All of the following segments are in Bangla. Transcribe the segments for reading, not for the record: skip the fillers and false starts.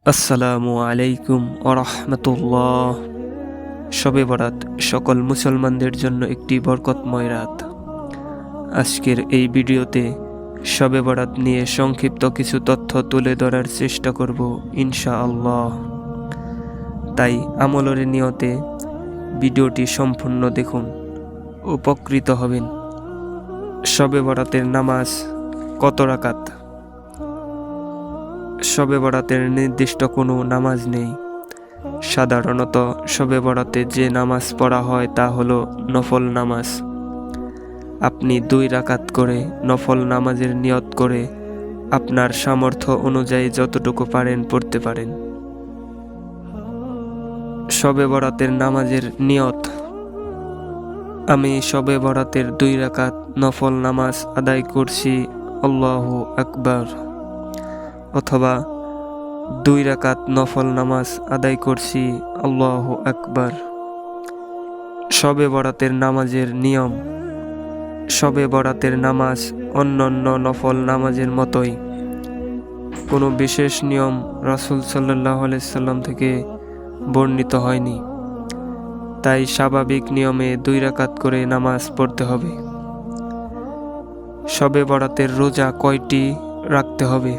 আসসালামু আলাইকুম ওরহমতুল্লাহ। শবে বরাত সকল মুসলমানদের জন্য একটি বরকতময় রাত। আজকের এই ভিডিওতে শবে বরাত নিয়ে সংক্ষিপ্ত কিছু তথ্য তুলে ধরার চেষ্টা করব ইনশাআল্লাহ। তাই আমলের নিয়তে ভিডিওটি সম্পূর্ণ দেখুন, উপকৃত হবেন। শবে বরাতের নামাজ কত রাকাত? শবে বরাতের নির্দিষ্ট কোনো নামাজ নেই। সাধারণত শবে বরাতে যে নামাজ পড়া হয় তা হলো নফল নামাজ। আপনি 2 রাকাত করে নফল নামাজের নিয়ত করে আপনার সামর্থ্য অনুযায়ী যতটুকু পারেন পড়তে পারেন। শবে বরাতের নামাজের নিয়ত: আমি শবে বরাতের 2 রাকাত নফল নামাজ আদায় করছি, আল্লাহু আকবার। অথবা 2 রাকাত নফল নামাজ আদায় করছি, আল্লাহু আকবার। শবে বরাতের নামাজের নিয়ম: শবে বরাতের নামাজ অন্যান্য নফল নামাজের মতোই। কোনো বিশেষ নিয়ম রাসূল সাল্লাল্লাহু আলাইহি সাল্লাম থেকে বর্ণিত হয়নি, তাই স্বাভাবিক নিয়মে 2 রাকাত করে নামাজ পড়তে হবে। শবে বরাতের রোজা কয়টি রাখতে হবে?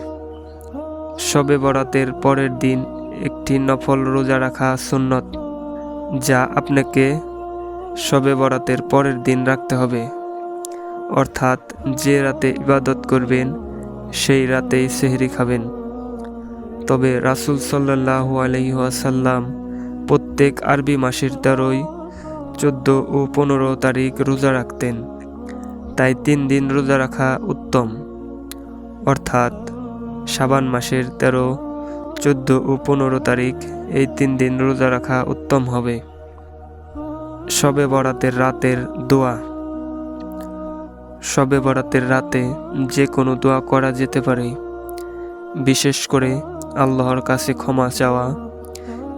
শবে বরাতের পরের দিন একটি নফল রোজা রাখা সুন্নত, যা আপনাকে শবে বরাতের পরের দিন রাখতে হবে। অর্থাৎ যে রাতে ইবাদত করবেন সেই রাতেই সেহরি খাবেন। তবে রাসূল সাল্লাল্লাহু আলাইহি ওয়াসাল্লাম প্রত্যেক আরবি মাসের 13, 14 ও 15 তারিখ রোজা রাখতেন, তাই 3 দিন রোজা রাখা উত্তম। অর্থাৎ শাবান মাসের 13, 14 ও 15 তারিখ এই 3 দিন রোজা রাখা উত্তম হবে। শবে বরাতের রাতের দোয়া: শবে বরাতের রাতে যে কোনো দোয়া করা যেতে পারে। বিশেষ করে আল্লাহর কাছে ক্ষমা চাওয়া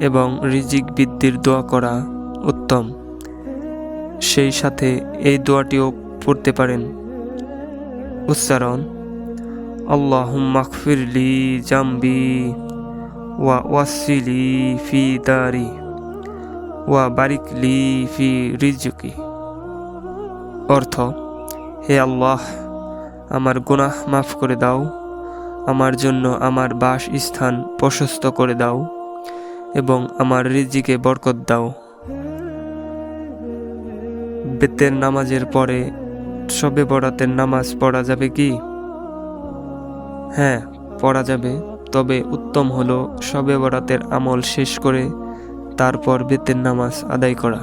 এবং রিজিক বৃদ্ধির দোয়া করা উত্তম। সেই সাথে এই দোয়াটিও পড়তে পারেন। উচ্চারণ: আল্লাহুম্মা গফিরলি জামবি ওয়া ওয়াসিলি ফি দারি ওয়া বারিকলি ফি রিজকি। অর্থ: হে আল্লাহ, আমার গুনাহ মাফ করে দাও, আমার জন্য আমার বাসস্থান প্রশস্ত করে দাও এবং আমার রিজিকে বরকত দাও। বেতের নামাজের পরে শবে বরাতের নামাজ পড়া যাবে কি? হ্যাঁ, পড়া যাবে, তবে উত্তম হলো শবে বরাতের আমল শেষ করে তারপর বেতের নামাজ আদায় করা।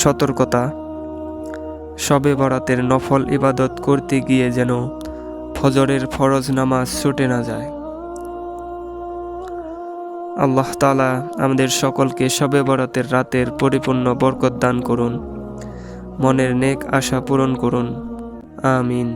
সতর্কতা: শবে বরাতের নফল ইবাদত করতে গিয়ে যেন ফজরের ফরজ নামাজ ছুটে না যায়। আল্লাহ তাআলা আমাদের সকলকে শবে বরাতের রাতের পরিপূর্ণ বরকত দান করুন, মনের নেক আশা পূরণ করুন। আমিন।